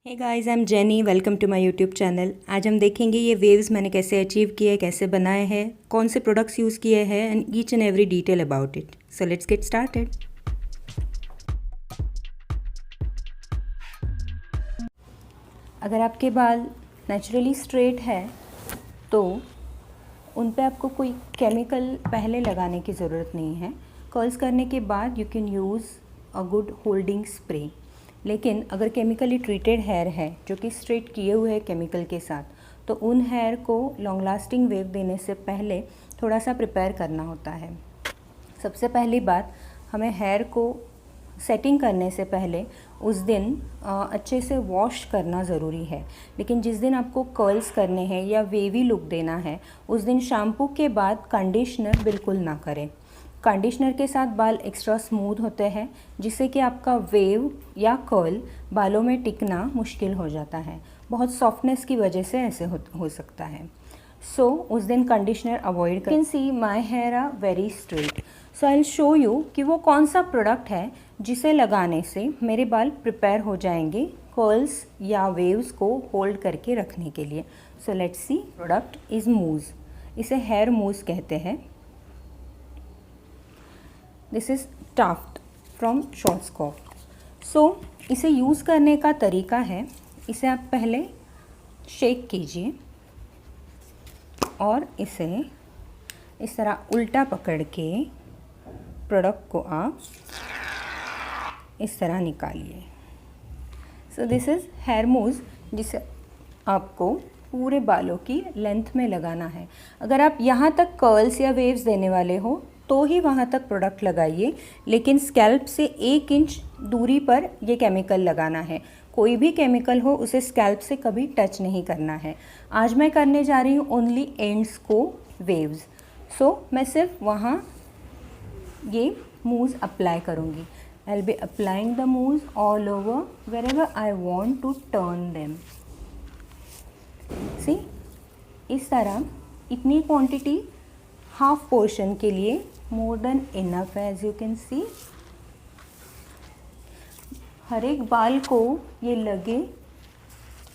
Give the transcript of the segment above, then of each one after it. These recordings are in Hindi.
Hey guys, I am Jenny. Welcome to my YouTube channel. आज हम देखेंगे ये वेव्स मैंने कैसे अचीव किए, कैसे बनाए हैं, कौन से प्रोडक्ट्स यूज़ किए हैं and each and every detail about it. So let's get started. अगर आपके बाल नेचुरली स्ट्रेट है तो उन पे आपको कोई केमिकल पहले लगाने की ज़रूरत नहीं है। कर्ल्स करने के बाद you can use a good holding spray. लेकिन अगर केमिकली ट्रीटेड हेयर है जो कि स्ट्रेट किए हुए हैं केमिकल के साथ, तो उन हेयर को लॉन्ग लास्टिंग वेव देने से पहले थोड़ा सा प्रिपेयर करना होता है। सबसे पहली बात, हमें हेयर को सेटिंग करने से पहले उस दिन अच्छे से वॉश करना ज़रूरी है। लेकिन जिस दिन आपको कर्ल्स करने हैं या वेवी लुक देना है, उस दिन शैम्पू के बाद कंडीशनर बिल्कुल ना करें। कंडीशनर के साथ बाल एक्स्ट्रा स्मूथ होते हैं, जिससे कि आपका वेव या कर्ल बालों में टिकना मुश्किल हो जाता है। बहुत सॉफ्टनेस की वजह से ऐसे हो सकता है। सो उस दिन कंडीशनर अवॉइड करें। You can see my hair are very straight. So I will show you कि वो कौन सा प्रोडक्ट है जिसे लगाने से मेरे बाल प्रिपेयर हो जाएंगे कर्ल्स या वेव्स को होल्ड करके रखने के लिए। So let's see. Product is mousse. इसे हेयर मूज़ कहते हैं। This is Taft from Schwarzkopf. So इसे यूज़ करने का तरीका है, इसे आप पहले शेक कीजिए और इसे इस तरह उल्टा पकड़ के प्रोडक्ट को आप इस तरह निकालिए। सो दिस इज़ हेयर मूज़, जिसे आपको पूरे बालों की लेंथ में लगाना है। अगर आप यहाँ तक कर्ल्स या वेव्स देने वाले हो तो ही वहाँ तक प्रोडक्ट लगाइए, लेकिन स्कैल्प से 1 इंच दूरी पर ये केमिकल लगाना है। कोई भी केमिकल हो उसे स्कैल्प से कभी टच नहीं करना है। आज मैं करने जा रही हूँ ओनली एंड्स को वेव्स। सो मैं सिर्फ वहाँ ये मूज़ अप्लाई करूँगी। I will be applying the mousse all over wherever I want to turn them. See, इस तरह इतनी क्वांटिटी हाफ पोर्शन के लिए मोर देन इनफ है। एज यू कैन सी, हर एक बाल को ये लगे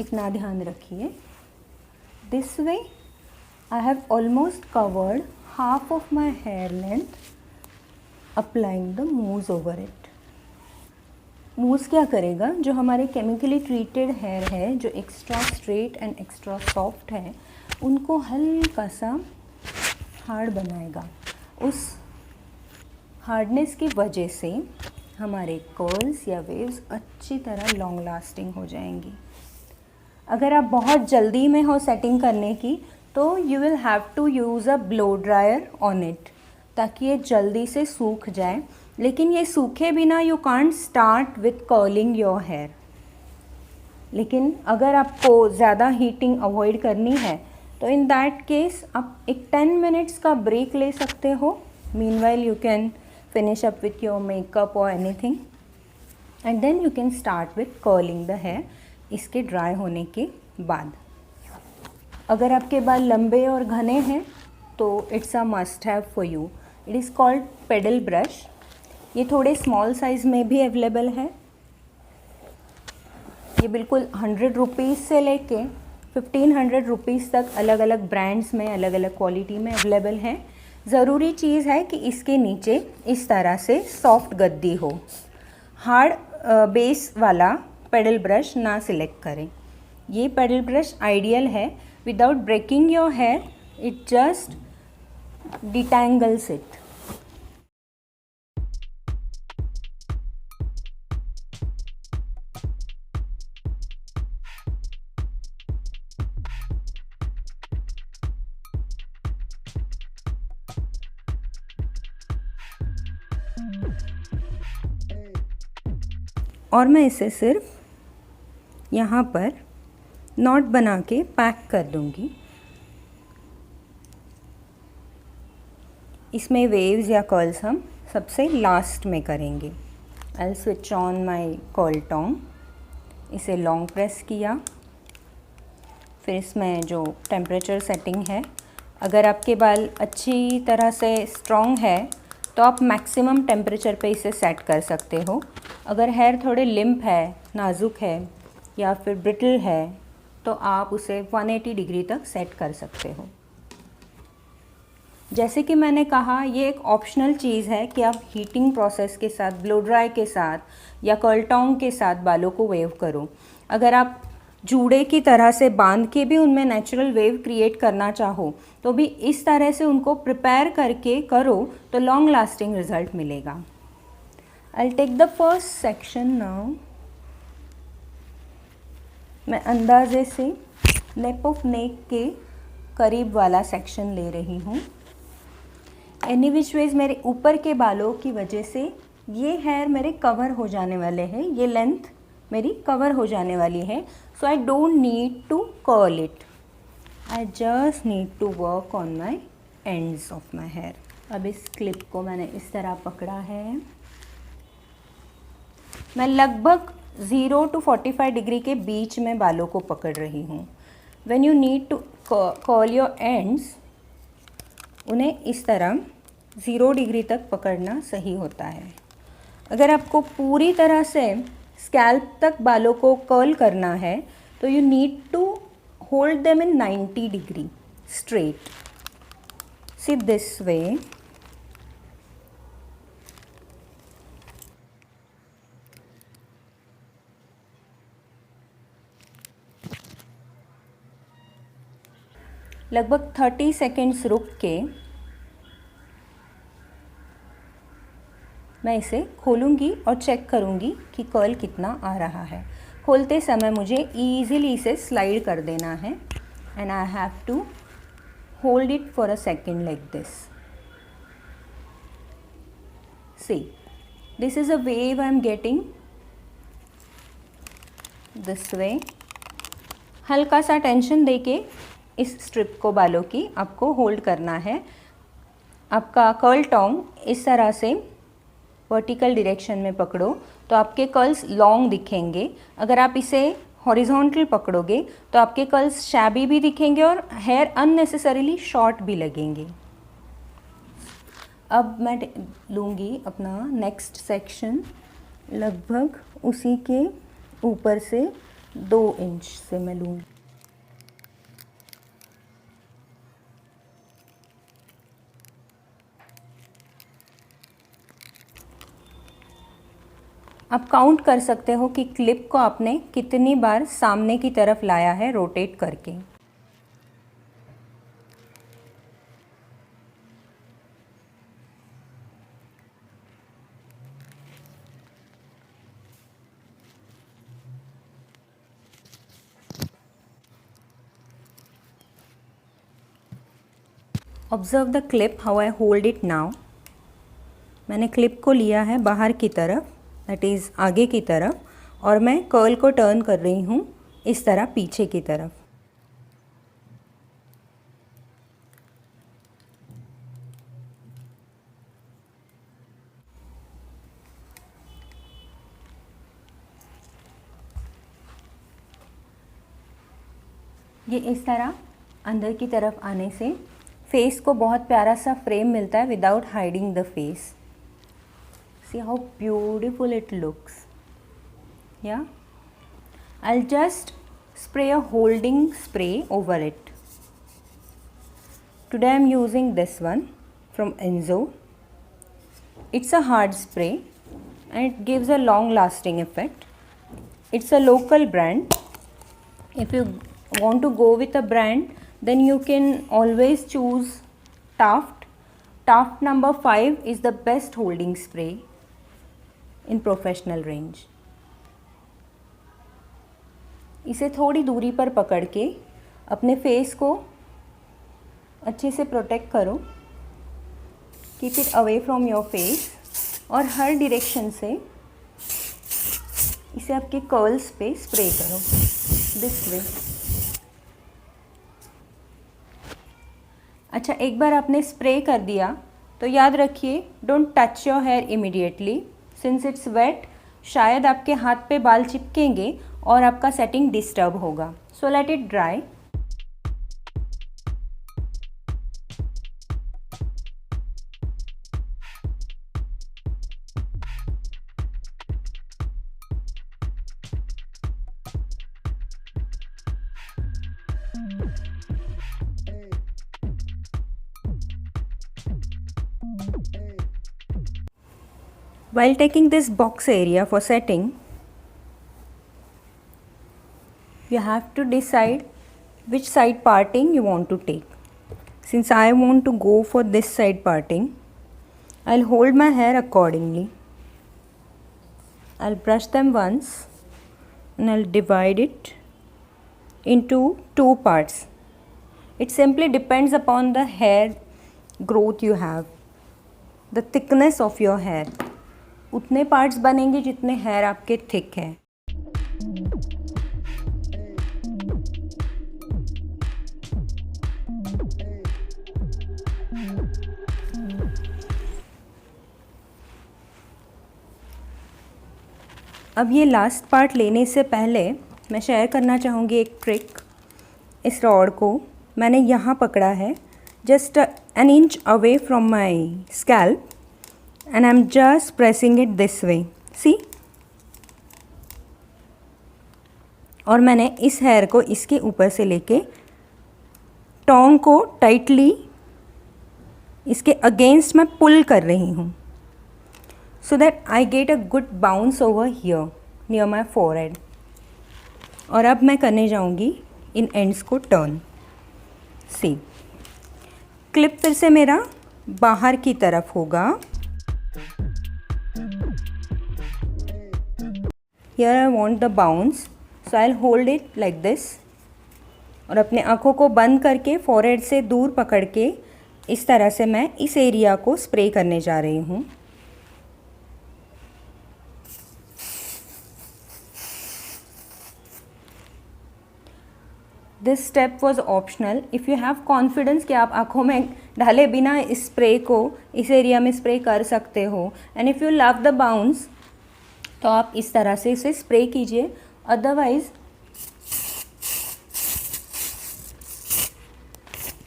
इतना ध्यान रखिए। This way I have almost covered half of my hair length applying the मूज ओवर इट। मूज क्या करेगा, जो हमारे केमिकली ट्रीटेड हेयर है, जो extra straight and extra soft है, उनको हल्का सा हार्ड बनाएगा। उस हार्डनेस की वजह से हमारे कर्ल्स या वेव्स अच्छी तरह लॉन्ग लास्टिंग हो जाएंगी। अगर आप बहुत जल्दी में हो सेटिंग करने की, तो you will have to use a blow dryer on it, ताकि ये जल्दी से सूख जाए। लेकिन ये सूखे बिना you can't start with curling your hair. लेकिन अगर आपको ज़्यादा हीटिंग अवॉइड करनी है तो इन दैट केस आप एक 10 मिनट्स का ब्रेक ले सकते हो। Meanwhile you can finish up with your makeup और anything and then you can start with curling the hair इसके ड्राई होने के बाद। अगर आपके बाल लंबे और घने हैं तो it's a must have for you. It is called pedal brush. ये थोड़े स्मॉल साइज़ में भी अवेलेबल है। ये बिल्कुल 100 रुपीज़ से लेके 1500 रुपीज़ तक अलग अलग ब्रांड्स में, अलग अलग क्वालिटी में अवेलेबल है। ज़रूरी चीज़ है कि इसके नीचे इस तरह से सॉफ्ट गद्दी हो। हार्ड बेस वाला पेडल ब्रश ना सिलेक्ट करें। ये पेडल ब्रश आइडियल है। Without breaking your hair, it just detangles it. और मैं इसे सिर्फ यहाँ पर नॉट बना के पैक कर दूँगी। इसमें वेव्स या कर्ल्स हम सबसे लास्ट में करेंगे। I will switch on my curl tong. इसे लॉन्ग प्रेस किया, फिर इसमें जो टेम्परेचर सेटिंग है, अगर आपके बाल अच्छी तरह से स्ट्रॉन्ग है तो आप मैक्सिमम टेम्परेचर पे इसे सेट कर सकते हो। अगर हेयर थोड़े लिम्प है, नाजुक है, या फिर ब्रिटल है तो आप उसे 180 डिग्री तक सेट कर सकते हो। जैसे कि मैंने कहा, ये एक ऑप्शनल चीज़ है कि आप हीटिंग प्रोसेस के साथ, ब्लो ड्राई के साथ या कर्ल टोंग के साथ बालों को वेव करो। अगर आप जूड़े की तरह से बांध के भी उनमें नेचुरल वेव क्रिएट करना चाहो तो भी इस तरह से उनको प्रिपेयर करके करो तो लॉन्ग लास्टिंग रिजल्ट मिलेगा। I will take the first section now. मैं अंदाजे से नेप ऑफ नेक के करीब वाला सेक्शन ले रही हूँ। एनी विच वेज मेरे ऊपर के बालों की वजह से ये हेयर मेरे कवर हो जाने वाले हैं, ये लेंथ मेरी कवर हो जाने वाली है। So I don't need to curl it, I just need to work on my ends of my hair. अब इस क्लिप को मैंने इस तरह पकड़ा है। मैं लगभग 0 to 45 डिग्री के बीच में बालों को पकड़ रही हूँ। When you need to curl your ends, उन्हें इस तरह 0 डिग्री तक पकड़ना सही होता है। अगर आपको पूरी तरह से स्कैल्प तक बालों को कर्ल करना है तो you need to hold them in 90 degree straight. See this way. लगभग 30 सेकेंड्स रुक के मैं इसे खोलूँगी और चेक करूँगी कि कर्ल कितना आ रहा है। खोलते समय मुझे ईज़िली इसे स्लाइड कर देना है and I have to hold it for a second like this. See, this is a wave I am getting this way. हल्का सा टेंशन देके इस स्ट्रिप को बालों की आपको होल्ड करना है। आपका कर्ल टोंग इस तरह से वर्टिकल डायरेक्शन में पकड़ो तो आपके कर्ल्स लॉन्ग दिखेंगे। अगर आप इसे हॉरिजॉन्टल पकड़ोगे तो आपके कर्ल्स शैबी भी दिखेंगे और हेयर अननेसेसरीली शॉर्ट भी लगेंगे। अब मैं लूँगी अपना नेक्स्ट सेक्शन, लगभग उसी के ऊपर से 2 इंच से मैं लूँगी। आप काउंट कर सकते हो कि क्लिप को आपने कितनी बार सामने की तरफ लाया है रोटेट करके। Observe the clip how I hold it now. मैंने क्लिप को लिया है बाहर की तरफ, दैट इज़ आगे की तरफ, और मैं कर्ल को टर्न कर रही हूँ इस तरह पीछे की तरफ। ये इस तरह अंदर की तरफ आने से फेस को बहुत प्यारा सा फ्रेम मिलता है without hiding the face. See how beautiful it looks. Yeah, I'll just spray a holding spray over it. Today I'm using this one from Enzo. It's a hard spray and it gives a long lasting effect. It's a local brand. If you want to go with a brand, then you can always choose Taft. Taft number 5 is the best holding spray in professional range. इसे थोड़ी दूरी पर पकड़ के अपने फेस को अच्छे से प्रोटेक्ट करो। Keep it away from your face और हर डायरेक्शन से इसे आपके कर्ल्स पे स्प्रे करो दिस वे। अच्छा, एक बार आपने स्प्रे कर दिया तो याद रखिए, don't touch your hair immediately. Since it's wet, शायद आपके हाथ पे बाल चिपकेंगे और आपका सेटिंग डिस्टर्ब होगा। So let it dry. While taking this box area for setting, you have to decide which side parting you want to take. Since I want to go for this side parting, I'll hold my hair accordingly. I'll brush them once and I'll divide it into two parts. It simply depends upon the hair growth you have, the thickness of your hair. उतने parts बनेंगे जितने hair आपके thick है. अब ये लास्ट पार्ट लेने से पहले मैं शेयर करना चाहूँगी एक ट्रिक. इस रॉड को मैंने यहाँ पकड़ा है, just an inch away from my scalp, and I am just pressing it this way. See, और मैंने इस हेयर को इसके ऊपर से लेके टोंग को टाइटली इसके अगेंस्ट मैं पुल कर रही हूँ, so that I get a good bounce over here near my forehead. और अब मैं करने जाऊँगी इन एंड्स को टर्न. सी, क्लिप फिर से मेरा बाहर की तरफ होगा. Here I want the bounce, so I'll hold it like this. और अपने आँखों को बंद करके forehead से दूर पकड़ के इस तरह से मैं इस एरिया को स्प्रे करने जा रही हूँ. This step was optional. If you have confidence कि आप आँखों में डाले बिना इस स्प्रे को इस एरिया में स्प्रे कर सकते हो, and if you love the bounce, तो आप इस तरह से इसे स्प्रे कीजिए. Otherwise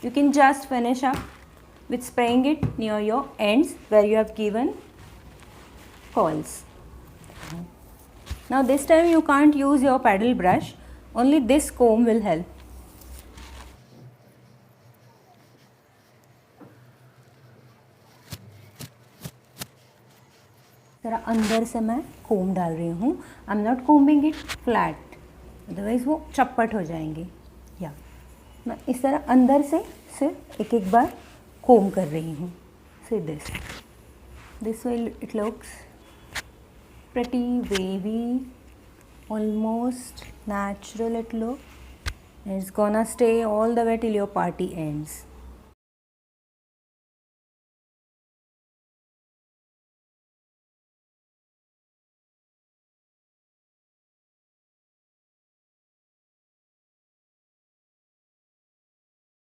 you can just finish up with spraying it near your ends where you have given curls. Now this time you can't use your paddle brush, only this comb will help. जरा अंदर से मैं कोम डाल रही हूँ. I am not combing it flat, otherwise वो चप्पट हो जाएंगे. या मैं इस तरह अंदर से सिर्फ एक एक बार कोम कर रही हूँ. सी this way it looks pretty wavy, almost natural it look. It's gonna stay all the way till your party ends.